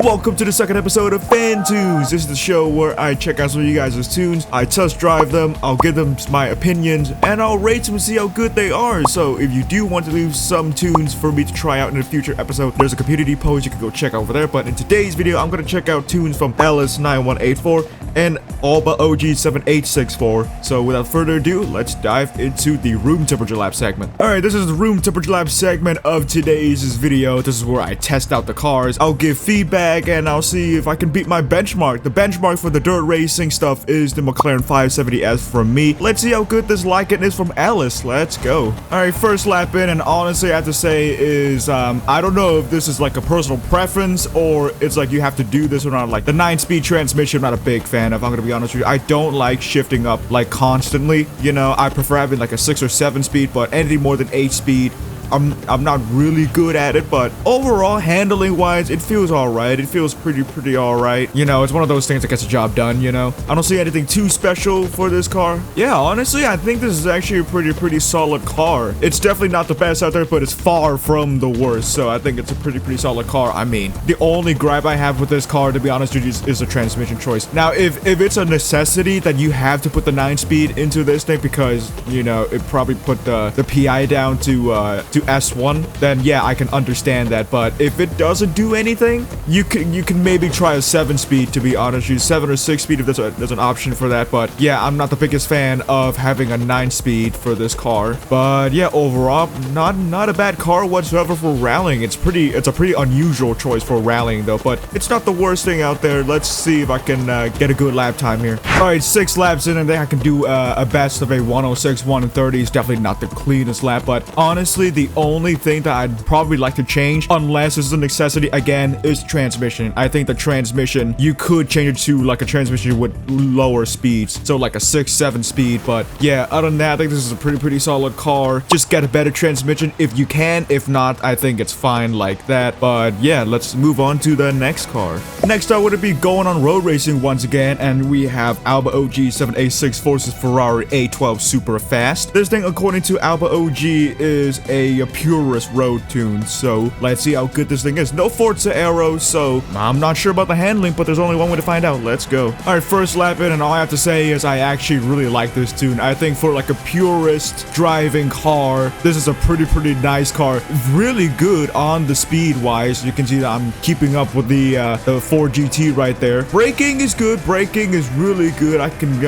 Welcome to the second episode of Fan Tunes. This is the show where I check out some of you guys' tunes, I test drive them, I'll give them my opinions, and I'll rate them and see how good they are. So if you do want to leave some tunes for me to try out in a future episode, there's a community post you can go check over there. But in today's video, I'm going to check out tunes from Alice9184 and Alba OG 7864. So without further ado, let's dive into the room temperature lab segment. Alright, this is the room temperature lab segment of today's video. This is where I test out the cars, I'll give feedback, and I'll see if I can beat my benchmark. The benchmark for the dirt racing stuff is the McLaren 570S from me. Let's see how good this Lykan is from Alice. Let's go. Alright, first lap in, and honestly I have to say is I don't know if this is like a personal preference or it's like you have to do this or not. Like the 9-speed transmission, I'm not a big fan of, I'm gonna be honest with you. I don't like shifting up like constantly, you know. I prefer having like a 6 or 7 speed, but anything more than 8 speed, I'm not really good at it. But overall, handling wise, it feels alright. It feels pretty alright. You know, it's one of those things that gets the job done, you know. I don't see anything too special for this car. Yeah, honestly, I think this is actually a pretty solid car. It's definitely not the best out there, but it's far from the worst. So I think it's a pretty solid car. I mean, the only gripe I have with this car, to be honest with you, is a transmission choice. Now, if it's a necessity that you have to put the 9-speed into this thing because, you know, it probably put the PI down to S1, then yeah, I can understand that. But if it doesn't do anything, you can maybe try a 7-speed, to be honest. Use 7 or 6-speed if there's an option for that. But yeah, I'm not the biggest fan of having a 9-speed for this car. But yeah, overall, not a bad car whatsoever for rallying. It's a pretty unusual choice for rallying though, but it's not the worst thing out there. Let's see if I can get a good lap time here. Alright, 6 laps in, and then I can do a best of a 106, 130. Is definitely not the cleanest lap, but honestly, the only thing that I'd probably like to change, unless it's a necessity again, is transmission. I think the transmission, you could change it to like a transmission with lower speeds, so like a 6, 7 speed. But yeah, other than that, I think this is a pretty solid car. Just get a better transmission if you can. If not, I think it's fine like that. But yeah, let's move on to the next car. Next up would be going on road racing once again, and we have Alba OG 7864 versus Ferrari A12 Super Fast. This thing, according to Alba OG, is a purist road tune, so let's see how good this thing is. No Forza arrows, so I'm not sure about the handling, but there's only one way to find out. Let's go. Alright, first lap in, and all I have to say is I actually really like this tune. I think for like a purist driving car, this is a pretty nice car. Really good on the speed wise. You can see that I'm keeping up with the 4GT right there. Braking is good. Braking is really good. I can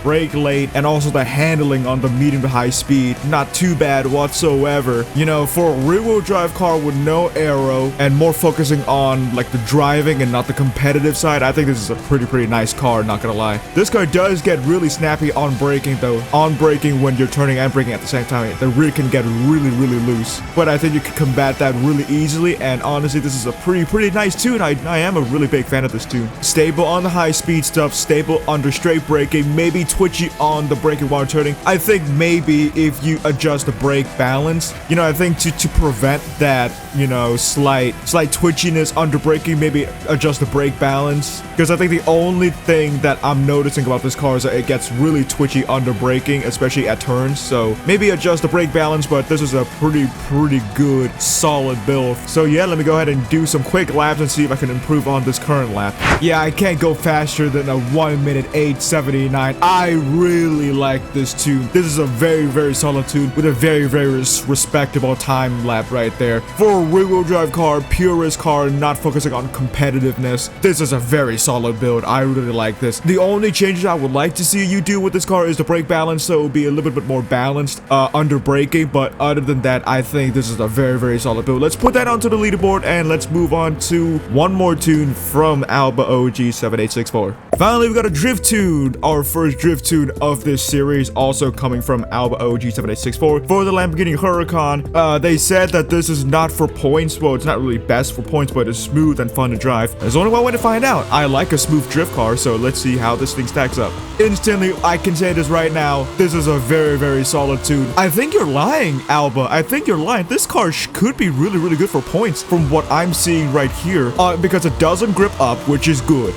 brake late, and also the handling on the medium to high speed, not too bad whatsoever. You know, for a rear-wheel drive car with no aero and more focusing on like the driving and not the competitive side, I think this is a pretty nice car, not gonna lie. This car does get really snappy on braking though. On braking, when you're turning and braking at the same time, the rear can get really loose. But I think you can combat that really easily, and honestly, this is a pretty nice tune. I am a really big fan of this tune. Stable on the high speed stuff, stable under straight braking, maybe twitchy on the braking while turning. I think maybe if you adjust the brake balance, you know, I think to prevent that, you know, slight twitchiness under braking, maybe adjust the brake balance. Because I think the only thing that I'm noticing about this car is that it gets really twitchy under braking, especially at turns. So maybe adjust the brake balance, but this is a pretty good solid build. So yeah, let me go ahead and do some quick laps and see if I can improve on this current lap. Yeah, I can't go faster than a 1 minute 8:79. I really like this tune. This is a very solid tune with a very respectable time lap right there. For a rear-wheel drive car, purist car, not focusing on competitiveness, this is a very solid build. I really like this. The only changes I would like to see you do with this car is the brake balance, so it will be a little bit more balanced under braking. But other than that, I think this is a very solid build. Let's put that onto the leaderboard, and let's move on to one more tune from Alba OG 7864. Finally, we got a drift tune, our first drift tune of this series, also coming from Alba OG 7864 for the Lamborghini Huracan. They said that this is not for points. Well, it's not really best for points, but it's smooth and fun to drive. There's only one way to find out. I like a smooth drift car, so let's see how this thing stacks up. Instantly, I can say this right now, this is a very solid tune. I think you're lying, Alba. I think you're lying. This car could be really good for points from what I'm seeing right here, because it doesn't grip up, which is good.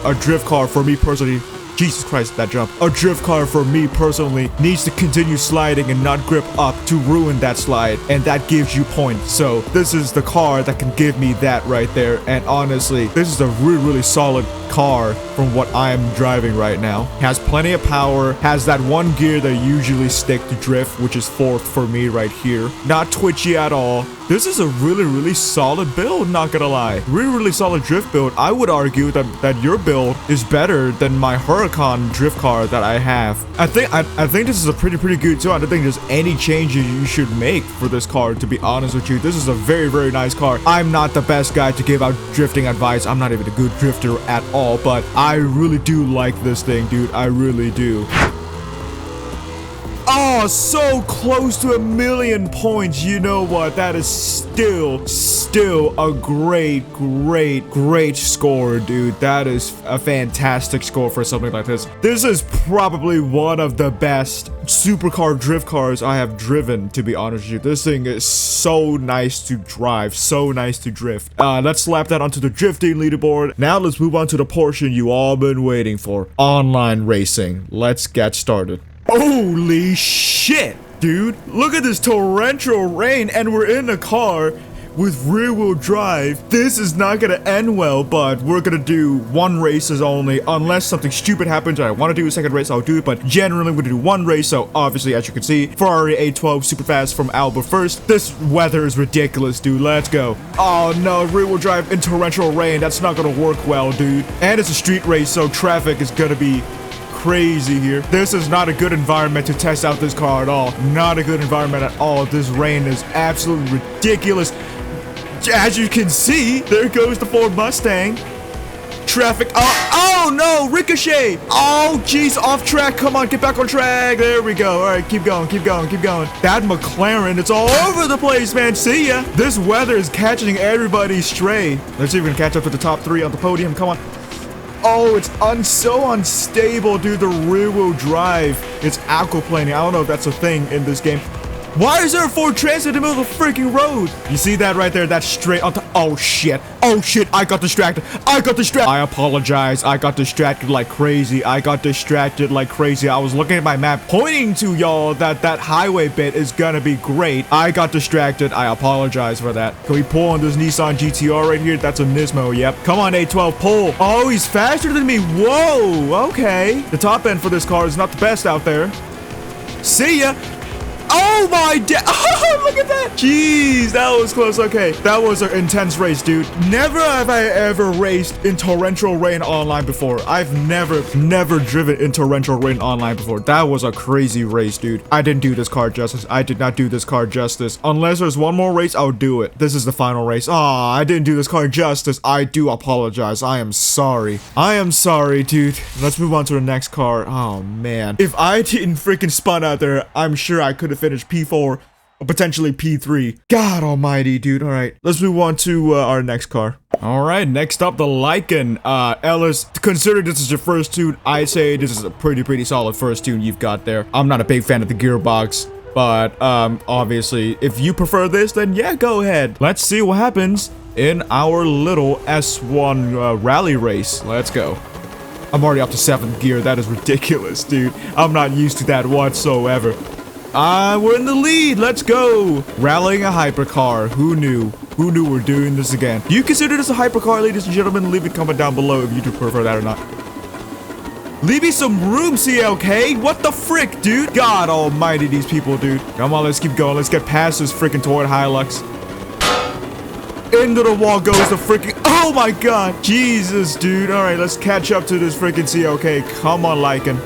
A drift car, for me personally, Jesus Christ, that jump. A drift car for me personally needs to continue sliding and not grip up to ruin that slide, and that gives you points. So this is the car that can give me that right there. And honestly, this is a really solid car from what I'm driving right now. Has plenty of power, has that one gear that usually stick to drift, which is fourth for me right here. Not twitchy at all. This is a really solid build, not gonna lie. Really solid drift build. I would argue that your build is better than my Huracan drift car that I have. I think this is a pretty good too. I don't think there's any changes you should make for this car, to be honest with you. This is a very nice car. I'm not the best guy to give out drifting advice. I'm not even a good drifter at all, but I really do like this thing, dude. I really do. Oh, so close to 1,000,000 points. You know what? That is still a great score, dude. That is a fantastic score for something like this. This is probably one of the best supercar drift cars I have driven, to be honest with you. This thing is so nice to drive, so nice to drift. Let's slap that onto the drifting leaderboard. Now let's move on to the portion you all been waiting for. Online racing. Let's get started. Holy shit, dude. Look at this torrential rain, and we're in a car with rear-wheel drive. This is not gonna end well, but we're gonna do one races only. Unless something stupid happens and I want to do a second race, I'll do it, but generally we're gonna do one race. So obviously, as you can see, Ferrari 812 super fast from Alba first. This weather is ridiculous, dude. Let's go. Oh no, rear-wheel drive in torrential rain. That's not gonna work well, dude. And it's a street race, so traffic is gonna be crazy here. This is not a good environment to test out this car at all. Not a good environment at all. This rain is absolutely ridiculous. As you can see, there goes the Ford Mustang. Traffic. Oh no, ricochet. Oh jeez, off track. Come on, get back on track. There we go. All right, keep going. That McLaren, it's all over the place, man. See ya. This weather is catching everybody stray. Let's see if we can catch up to the top 3 on the podium. Come on. Oh, it's so unstable, dude. The rear-wheel drive. It's aquaplaning. I don't know if that's a thing in this game. Why is there a Ford Transit in the middle of the freaking road? You see that right there? That's straight onto... Oh, shit. Oh, shit. I got distracted. I apologize. I got distracted like crazy. I was looking at my map, pointing to y'all that highway bit is gonna be great. I got distracted. I apologize for that. Can we pull on this Nissan GTR right here? That's a Nismo. Yep. Come on, 812. Pull. Oh, he's faster than me. Whoa. Okay. The top end for this car is not the best out there. See ya. Oh my oh, look at that. Jeez, that was close. Okay, that was an intense race, dude. Never have I ever raced in torrential rain online before. I've never driven in torrential rain online before. That was a crazy race, dude. I didn't do this car justice. I did not do this car justice. Unless there's one more race, I'll do it. This is the final race. Aw, I didn't do this car justice. I do apologize. I am sorry. Dude. Let's move on to the next car. Oh, man. If I didn't freaking spun out there, I'm sure I could have finished P4 or potentially P3. God almighty, dude. All right, let's move on to our next car. All right, next up, the Lykan. Ellis, consider this is your first tune. I say this is a pretty solid first tune you've got there. I'm not a big fan of the gearbox, but obviously, if you prefer this, then yeah, go ahead. Let's see what happens in our little S1 rally race. Let's go. I'm already up to 7th gear. That is ridiculous, dude. I'm not used to that whatsoever. We're in the lead. Let's go. Rallying a hypercar. Who knew? Who knew we're doing this again? Do you consider this a hypercar, ladies and gentlemen? Leave a comment down below if you do prefer that or not. Leave me some room, CLK. What the frick, dude? God almighty, these people, dude. Come on, let's keep going. Let's get past this freaking Toyota Hilux. Into the wall goes the freaking... Oh my god. Jesus, dude. All right, let's catch up to this freaking CLK. Come on, Lykan.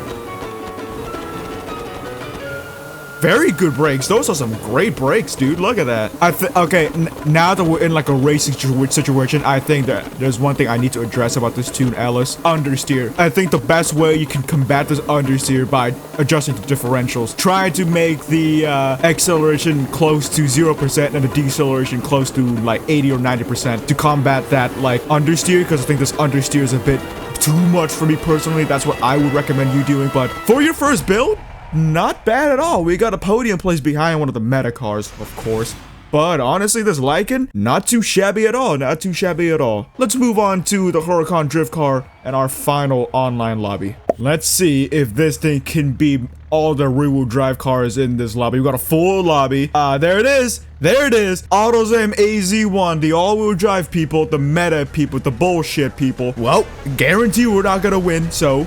Very good brakes. Those are some great brakes, dude. Look at that. Okay, now that we're in like a racing situation, I think that there's one thing I need to address about this tune, Alice. Understeer. I think the best way you can combat this understeer by adjusting the differentials. Try to make the acceleration close to 0% and the deceleration close to like 80 or 90% to combat that like understeer, because I think this understeer is a bit too much for me personally. That's what I would recommend you doing. But for your first build, not bad at all. We got a podium place behind one of the meta cars, of course. But honestly, this Lykan, not too shabby at all. Not too shabby at all. Let's move on to the Huracan drift car and our final online lobby. Let's see if this thing can beat all the rear-wheel drive cars in this lobby. We got a full lobby. There it is. There it is. Autozam AZ1, the all-wheel drive people, the meta people, the bullshit people. Well, guarantee we're not gonna win, so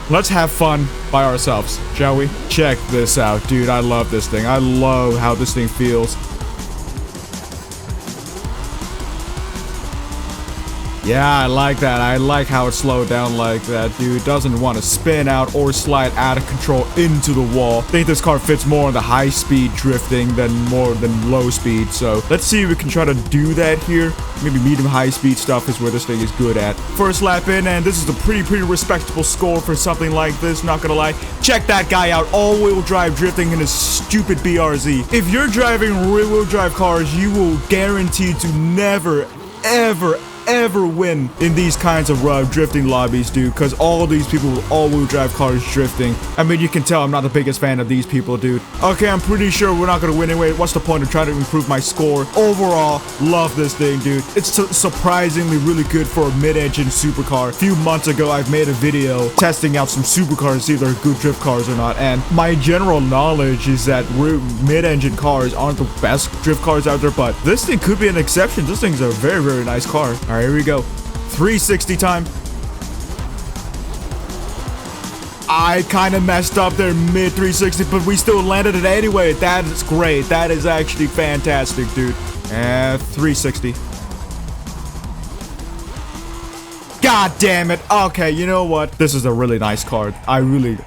let's have fun by ourselves, shall we? Check this out, dude. I love this thing. I love how this thing feels. Yeah, I like that. I like how it slowed down like that, dude. Doesn't want to spin out or slide out of control into the wall. I think this car fits more on the high-speed drifting than more than low speed. So let's see if we can try to do that here. Maybe medium high-speed stuff is where this thing is good at. First lap in, and this is a pretty respectable score for something like this, not gonna lie. Check that guy out, all-wheel drive drifting in his stupid BRZ. If you're driving rear-wheel drive cars, you will guarantee to never, ever win in these kinds of drifting lobbies, dude, because all these people with all-wheel drive cars drifting. I mean, you can tell I'm not the biggest fan of these people, dude. Okay, I'm pretty sure we're not gonna win anyway. What's the point of trying to improve my score? Overall, love this thing, dude. It's surprisingly really good for a mid-engine supercar. A few months ago, I've made a video testing out some supercars to see if they're good drift cars or not, and my general knowledge is that mid-engine cars aren't the best drift cars out there, but this thing could be an exception. This thing's a very nice car. All right, here we go. 360 time. I kind of messed up there mid 360, but we still landed it anyway. That is great. That is actually fantastic, dude. And 360. God damn it. Okay, you know what? This is a really nice car. I really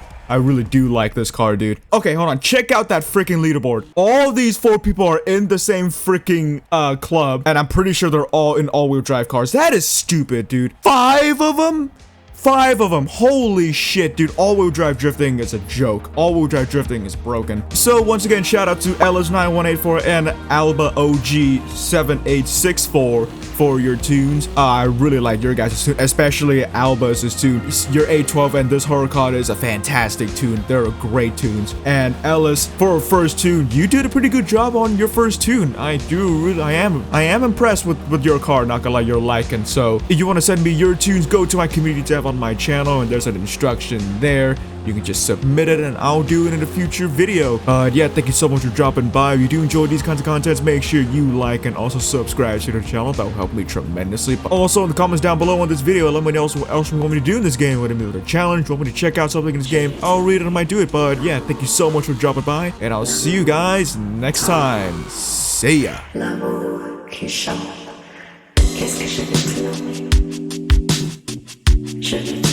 do like this car, dude. Okay, hold on. Check out that freaking leaderboard. All these 4 people are in the same freaking club, and I'm pretty sure they're all in all-wheel drive cars. That is stupid, dude. 5 of them? 5 of them. Holy shit, dude. All-wheel drive drifting is a joke. All-wheel drive drifting is broken. So, once again, shout out to Ellis9184 and Alba OG 7864 for your tunes. I really like your guys' tune, especially Alba's tune. Your A12 and this Huracan is a fantastic tune. They're great tunes. And Ellis, for a first tune, you did a pretty good job on your first tune. I am impressed with your car, not gonna lie, your Lykan. So, if you want to send me your tunes, go to my community tab on my channel, and there's an instruction there. You can just submit it and I'll do it in a future video. Yeah, thank you so much for dropping by. If you do enjoy these kinds of contents, make sure you like and also subscribe to the channel. That will help me tremendously. But also in the comments down below on this video, let me know what else you want me to do in this game. What if a challenge? Want me to check out something in this game? I'll read it and I might do it. But yeah, thank you so much for dropping by, and I'll see you guys next time. See ya. L'amour qui chante, qu'est-ce que je vais te nommer? Je vais